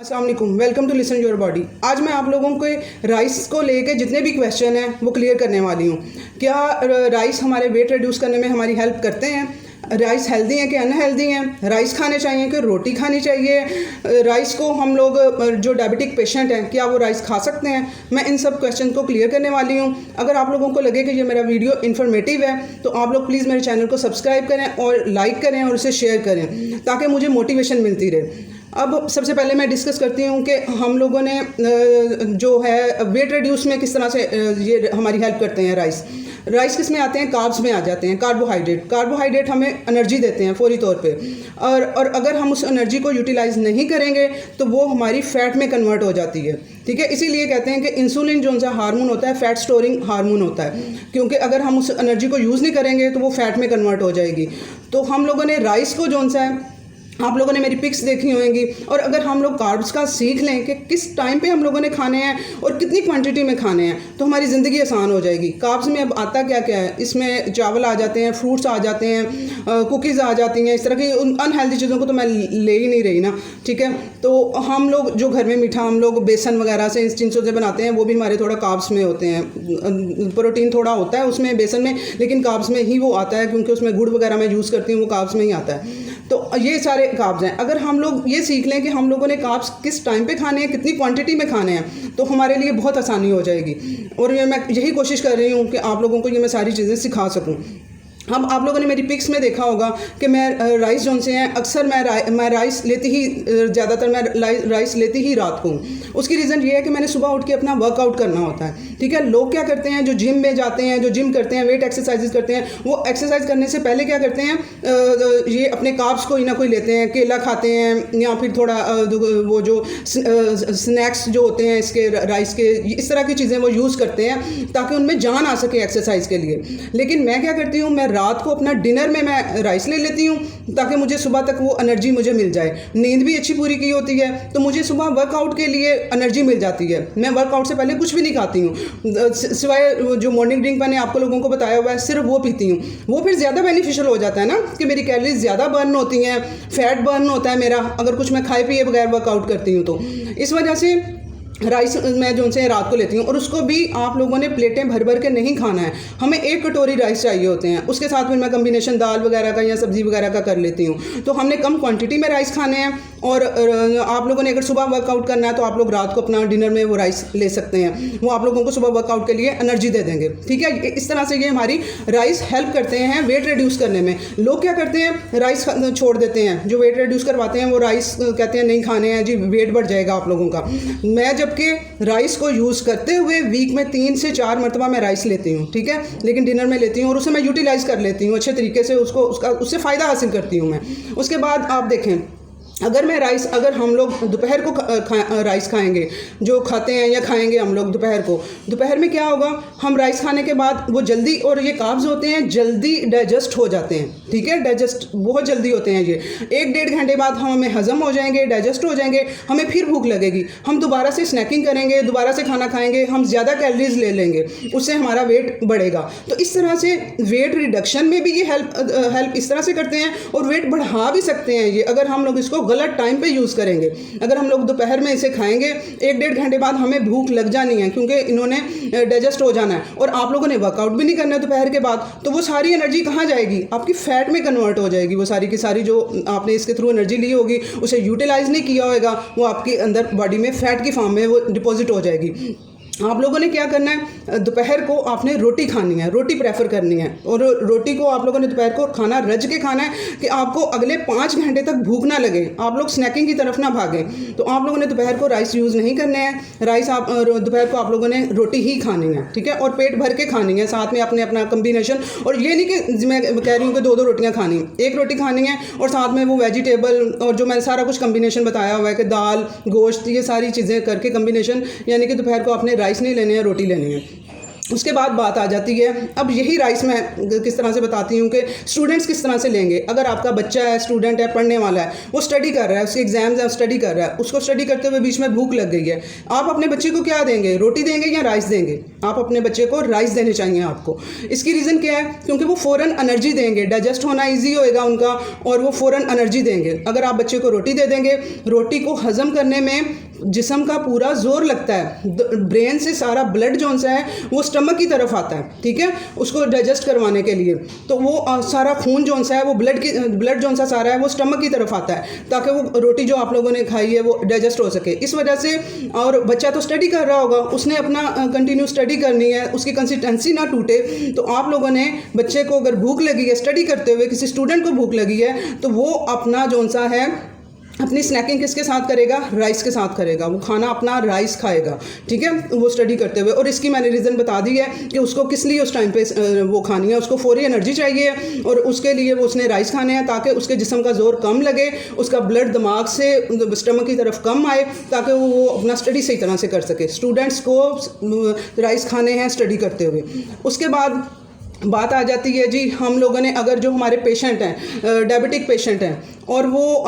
अस्सलाम वालेकुम, welcome to listen your body. आज मैं आप लोगों के राइस को लेके जितने भी क्वेश्चन हैं वो क्लियर करने वाली हूँ। क्या राइस हमारे वेट रिड्यूस करने में हमारी हेल्प करते हैं? राइस हेल्दी हैं कि अनहेल्दी हैं? राइस खाने चाहिए कि रोटी खानी चाहिए? राइस को हम लोग जो डायबिटिक पेशेंट हैं क्या वो राइस खा सकते हैं? मैं इन सब क्वेश्चन को क्लियर करने वाली हूँ। अगर आप लोगों को लगे कि ये मेरा वीडियो इन्फॉर्मेटिव है तो आप लोग प्लीज़ मेरे चैनल को सब्सक्राइब करें और लाइक करें और उसे शेयर करें ताकि मुझे मोटिवेशन मिलती रहे। अब सबसे पहले मैं डिस्कस करती हूँ कि हम लोगों ने जो है वेट रिड्यूस में किस तरह से ये हमारी हेल्प करते हैं। राइस किस में आते हैं? कार्ब्स में आ जाते हैं। कार्बोहाइड्रेट हमें एनर्जी देते हैं फौरी तौर पे, और अगर हम उस एनर्जी को यूटिलाइज नहीं करेंगे तो वो हमारी फैट में कन्वर्ट हो जाती है। ठीक है, इसीलिए कहते हैं कि इंसुलिन जो सा हार्मोन होता है फैट स्टोरिंग हार्मोन होता है, क्योंकि अगर हम उस एनर्जी को यूज़ नहीं करेंगे तो वो फैट में कन्वर्ट हो जाएगी। तो हम लोगों ने राइस को जो सा है, आप लोगों ने मेरी पिक्स देखी होंगी, और अगर हम लोग कार्ब्स का सीख लें कि किस टाइम पे हम लोगों ने खाने हैं और कितनी क्वांटिटी में खाने हैं तो हमारी ज़िंदगी आसान हो जाएगी। कार्ब्स में अब आता क्या क्या है, इसमें चावल आ जाते हैं, फ्रूट्स आ जाते हैं, कुकीज़ आ जाती हैं, इस तरह की अनहेल्दी चीज़ों को तो मैं ले ही नहीं रही ना। ठीक है, तो हम लोग जो घर में मीठा हम लोग बेसन वगैरह से इन चीज़ों से बनाते हैं वो भी हमारे थोड़ा कार्ब्स में होते हैं। प्रोटीन थोड़ा होता है उसमें बेसन में, लेकिन कार्ब्स में ही वो आता है क्योंकि उसमें गुड़ वगैरह मैं यूज़ करती हूँ, वो कार्ब्स में ही आता है। तो ये सारे कार्ब्स हैं। अगर हम लोग ये सीख लें कि हम लोगों ने कार्ब्स किस टाइम पे खाने हैं, कितनी क्वांटिटी में खाने हैं, तो हमारे लिए बहुत आसानी हो जाएगी। और मैं यही कोशिश कर रही हूँ कि आप लोगों को ये मैं सारी चीज़ें सिखा सकूँ। हम आप लोगों ने मेरी पिक्स में देखा होगा कि मैं राइस जोन से हैं, अक्सर मैं राइस लेती ही ज़्यादातर मैं राइस लेती ही रात को। उसकी रीज़न ये है कि मैंने सुबह उठ के अपना वर्कआउट करना होता है। ठीक है, लोग क्या करते हैं जो जिम में जाते हैं, जो जिम करते हैं, वेट एक्सरसाइजेज करते हैं, वो एक्सरसाइज करने से पहले क्या करते हैं, ये अपने कार्ब्स कोई ना कोई लेते हैं, केला खाते हैं या फिर थोड़ा वो जो स्नैक्स जो होते हैं इसके राइस के, इस तरह की चीज़ें वो यूज़ करते हैं ताकि उनमें जान आ सके एक्सरसाइज के लिए। लेकिन मैं क्या करती हूँ, मैं रात को अपना डिनर में मैं राइस ले लेती हूँ ताकि मुझे सुबह तक वो एनर्जी मुझे मिल जाए। नींद भी अच्छी पूरी की होती है तो मुझे सुबह वर्कआउट के लिए एनर्जी मिल जाती है। मैं वर्कआउट से पहले कुछ भी नहीं खाती हूँ सिवाय जो मॉर्निंग ड्रिंक मैंने आपको लोगों को बताया हुआ है, सिर्फ वो पीती हूँ। वो फिर ज़्यादा बेनिफिशियल हो जाता है ना कि मेरी कैलोरीज ज़्यादा बर्न होती हैं, फैट बर्न होता है मेरा अगर कुछ मैं खाए पिए बगैर वर्कआउट करती हूँ। तो इस वजह से राइस मैं जो उनसे रात को लेती हूँ, और उसको भी आप लोगों ने प्लेटें भर भर के नहीं खाना है। हमें 1 कटोरी राइस चाहिए होते हैं, उसके साथ फिर मैं कम्बिनेशन दाल वगैरह का या सब्ज़ी वगैरह का कर लेती हूँ। तो हमने कम क्वांटिटी में राइस खाने हैं, और आप लोगों ने अगर सुबह वर्कआउट करना है तो आप लोग रात को अपना डिनर में वो राइस ले सकते हैं। वो आप लोगों को सुबह वर्कआउट के लिए एनर्जी दे देंगे। ठीक है, इस तरह से ये हमारी राइस हेल्प करते हैं वेट रिड्यूस करने में। लोग क्या करते हैं, राइस छोड़ देते हैं, जो वेट रिड्यूस करवाते हैं वो राइस कहते हैं नहीं खाने हैं जी, वेट बढ़ जाएगा आप लोगों का। मैं जबकि राइस को यूज़ करते हुए वीक में 3 से 4 मरतबा मैं राइस लेती हूँ। ठीक है, लेकिन डिनर में लेती हूँ और उसे मैं यूटिलाइज कर लेती हूँ अच्छे तरीके से, उससे फ़ायदा हासिल करती हूँ मैं। उसके बाद आप देखें, अगर हम लोग दोपहर को राइस खाएंगे, जो खाते हैं या खाएंगे हम लोग दोपहर में क्या होगा, हम राइस खाने के बाद वो जल्दी, और ये कार्ब्स होते हैं जल्दी डाइजेस्ट हो जाते हैं। ठीक है, डाइजेस्ट बहुत जल्दी होते हैं ये। 1-1.5 घंटे बाद हमें हज़म हो जाएंगे, डाइजेस्ट हो जाएंगे, हमें फिर भूख लगेगी, हम दोबारा से स्नैकिंग करेंगे, दोबारा से खाना खाएंगे, हम ज़्यादा कैलोरीज ले लेंगे, उससे हमारा वेट बढ़ेगा। तो इस तरह से वेट रिडक्शन में भी ये हेल्प इस तरह से करते हैं, और वेट बढ़ा भी सकते हैं ये अगर हम लोग इसको गलत टाइम पे यूज़ करेंगे। अगर हम लोग दोपहर में इसे खाएंगे, 1-1.5 घंटे बाद हमें भूख लग जानी है क्योंकि इन्होंने डाइजेस्ट हो जाना है, और आप लोगों ने वर्कआउट भी नहीं करना है दोपहर के बाद, तो वो सारी एनर्जी कहाँ जाएगी, आपकी फैट में कन्वर्ट हो जाएगी। वो सारी की सारी जो आपने इसके थ्रू एनर्जी ली होगी उसे यूटिलाइज नहीं किया होगा, वो आपके अंदर बॉडी में फैट की फॉर्म में वो डिपॉजिट हो जाएगी। आप लोगों ने क्या करना है, दोपहर को आपने रोटी खानी है, रोटी प्रेफर करनी है, और रोटी को आप लोगों ने दोपहर को खाना रज के खाना है कि आपको अगले 5 घंटे तक भूख ना लगे, आप लोग स्नैकिंग की तरफ ना भागें। तो आप लोगों ने दोपहर को राइस यूज़ नहीं करने हैं, राइस आप दोपहर को आप लोगों ने रोटी ही खानी है। ठीक है, और पेट भर के खानी है, साथ में आपने अपना कम्बिनेशन, और ये नहीं कि मैं कह रही हूँ कि 2-2 रोटियाँ खानी, 1 रोटी खानी है और साथ में वो वेजिटेबल, और जो मैंने सारा कुछ कम्बिनेशन बताया हुआ है कि दाल, गोश्त, ये सारी चीज़ें करके कम्बिनेशन, यानी कि दोपहर को आपने राइस नहीं लेने हैं, रोटी लेनी है। उसके बाद बात आ जाती है, अब यही राइस मैं किस तरह से बताती हूँ कि स्टूडेंट्स किस तरह से लेंगे। अगर आपका बच्चा है, स्टूडेंट है, पढ़ने वाला है, वो स्टडी कर रहा है, उसके एग्जाम्स है, स्टडी कर रहा है, उसको स्टडी करते हुए बीच में भूख लग गई है, आप अपने बच्चे को क्या देंगे? रोटी देंगे या राइस देंगे? आप अपने बच्चे को राइस देने चाहिए आपको। इसकी रीज़न क्या है? क्योंकि वो फ़ौरन एनर्जी देंगे, डाइजेस्ट होना ईजी होएगा उनका और वो फ़ौरन एनर्जी देंगे। अगर आप बच्चे को रोटी दे देंगे, रोटी को हज़म करने में जिस्म का पूरा जोर लगता है, ब्रेन से सारा ब्लड जो सा है वो स्टमक की तरफ आता है, ठीक है, उसको डाइजेस्ट करवाने के लिए। तो वो सारा खून जो सा है वो ब्लड जो सा सारा है वो स्टमक की तरफ आता है ताकि वो रोटी जो आप लोगों ने खाई है वो डाइजेस्ट हो सके। इस वजह से, और बच्चा तो स्टडी कर रहा होगा, उसने अपना कंटिन्यू स्टडी करनी है, उसकी कंसिस्टेंसी ना टूटे। तो आप लोगों ने बच्चे को अगर भूख लगी है स्टडी करते हुए, किसी स्टूडेंट को भूख लगी है, तो वो अपना जो सा है अपनी स्नैकिंग किसके साथ करेगा? राइस के साथ करेगा। वो खाना अपना राइस खाएगा, ठीक है, वो स्टडी करते हुए। और इसकी मैंने रीज़न बता दी है कि उसको किस लिए उस टाइम पे वो खानी है। उसको फौरी एनर्जी चाहिए और उसके लिए वो उसने राइस खाने हैं ताकि उसके जिस्म का जोर कम लगे, उसका ब्लड दिमाग से स्टमक की तरफ कम आए ताकि वो अपना स्टडी सही तरह से कर सके। स्टूडेंट्स को राइस खाने हैं स्टडी करते हुए। उसके बाद बात आ जाती है जी, हम लोगों ने अगर जो हमारे पेशेंट हैं, डायबिटिक पेशेंट हैं और वो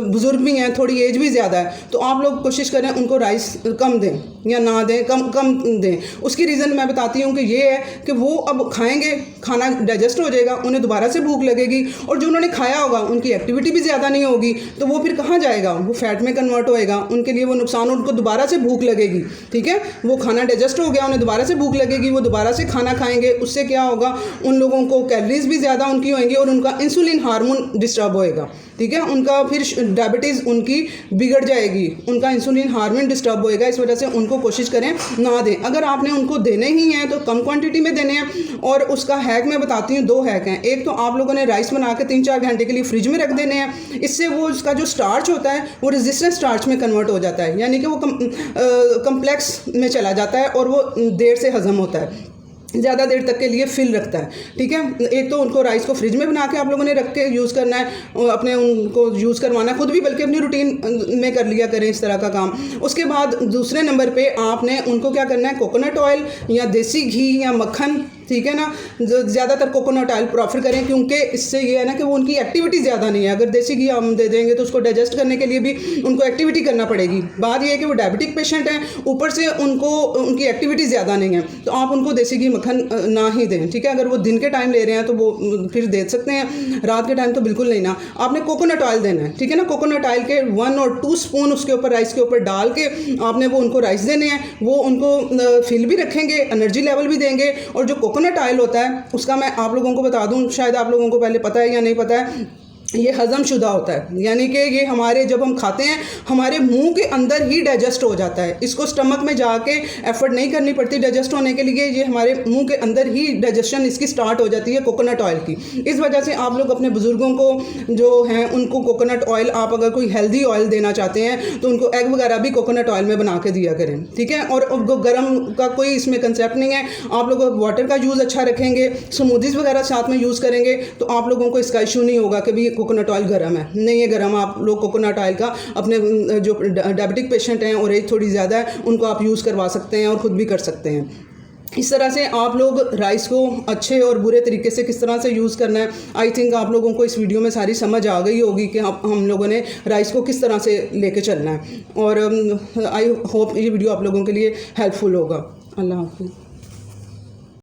बुज़ुर्ग भी हैं, थोड़ी एज भी ज़्यादा है, तो आप लोग कोशिश करें उनको राइस कम दें या ना दें, कम दें। उसकी रीज़न मैं बताती हूँ कि ये है कि वो अब खाएंगे, खाना डाइजेस्ट हो जाएगा, उन्हें दोबारा से भूख लगेगी और जो उन्होंने खाया होगा उनकी एक्टिविटी भी ज़्यादा नहीं होगी, तो वो फिर कहाँ जाएगा? वो फैट में कन्वर्ट होएगा, उनके लिए वो नुकसान, उनको दोबारा से भूख लगेगी, ठीक है। वो खाना डाइजेस्ट हो गया, उन्हें दोबारा से भूख लगेगी, वो दोबारा से खाना खाएंगे, उससे क्या होगा? उन लोगों को कैलोरीज भी ज़्यादा उनकी होंगी और उनका इंसुलिन हार्मोन डिस्टर्ब होएगा, ठीक है। उनका फिर डायबिटीज़ उनकी बिगड़ जाएगी, उनका इंसुलिन हार्मोन डिस्टर्ब होएगा। इस वजह से उनको कोशिश करें ना दें। अगर आपने उनको देने ही हैं तो कम क्वांटिटी में देने हैं। और उसका हैक मैं बताती हूँ, 2 हैक हैं। एक तो आप लोगों ने राइस बना के 3-4 घंटे के लिए फ्रिज में रख देने हैं। इससे वो उसका जो स्टार्च होता है वो रेजिस्टेंट स्टार्च में कन्वर्ट हो जाता है, यानी कि वो कम्प्लेक्स में चला जाता है और वो देर से हजम होता है, ज़्यादा देर तक के लिए फिल रखता है, ठीक है। एक तो उनको राइस को फ्रिज में बना के आप लोगों ने रख के यूज़ करना है, अपने उनको यूज़ करवाना है, खुद भी बल्कि अपनी रूटीन में कर लिया करें इस तरह का काम। उसके बाद दूसरे नंबर पे आपने उनको क्या करना है? कोकोनट ऑयल या देसी घी या मक्खन, ठीक है ना, जो ज़्यादातर कोकोनट ऑयल प्रेफर करें, क्योंकि इससे ये है ना कि वो उनकी एक्टिविटी ज़्यादा नहीं है। अगर देसी घी हम दे देंगे तो उसको डाइजेस्ट करने के लिए भी उनको एक्टिविटी करना पड़ेगी। बात ये है कि वो डायबिटिक पेशेंट हैं, ऊपर से उनकी एक्टिविटी ज़्यादा नहीं है, तो आप उनको देसी घी मक्खन ना ही दें, ठीक है। अगर वो दिन के टाइम ले रहे हैं तो वो फिर दे सकते हैं, रात के टाइम तो बिल्कुल नहीं ना। आपने कोकोनट ऑयल देना है, ठीक है ना। कोकोनट ऑयल के 1 और 2 स्पून उसके ऊपर, राइस के ऊपर डाल के आपने वो उनको राइस देने हैं। वो उनको फिल भी रखेंगे, एनर्जी लेवल भी देंगे। और जो कोकोनट ऑयल होता है उसका मैं आप लोगों को बता दूं, शायद आप लोगों को पहले पता है या नहीं पता है, ये हज़म शुदा होता है, यानी कि ये हमारे जब हम खाते हैं हमारे मुंह के अंदर ही डाइजेस्ट हो जाता है। इसको स्टमक में जाके एफर्ट नहीं करनी पड़ती डाइजेस्ट होने के लिए, ये हमारे मुंह के अंदर ही डाइजेशन इसकी स्टार्ट हो जाती है कोकोनट ऑयल की। इस वजह से आप लोग अपने बुज़ुर्गों को जो हैं उनको कोकोनट ऑयल, आप अगर कोई हेल्दी ऑयल देना चाहते हैं तो उनको एग वगैरह भी कोकोनट ऑयल में बना के दिया करें, ठीक है। और गर्म का कोई इसमें कंसेप्ट नहीं है। आप लोग वाटर का यूज़ अच्छा रखेंगे, स्मूदीज़ वगैरह साथ में यूज़ करेंगे तो आप लोगों को इसका इशू नहीं होगा कि भी कोकोनट ऑयल गर्म है, नहीं है गर्म। आप लोग कोकोनट ऑयल का अपने जो डायबिटिक पेशेंट हैं और एज थोड़ी ज़्यादा है उनको आप यूज़ करवा सकते हैं और ख़ुद भी कर सकते हैं। इस तरह से आप लोग राइस को अच्छे और बुरे तरीके से किस तरह से यूज़ करना है, आई थिंक आप लोगों को इस वीडियो में सारी समझ आ गई होगी कि हम लोगों ने राइस को किस तरह से लेके चलना है। और आई होप ये वीडियो आप लोगों के लिए हेल्पफुल होगा। अल्लाह हाफ़िज़।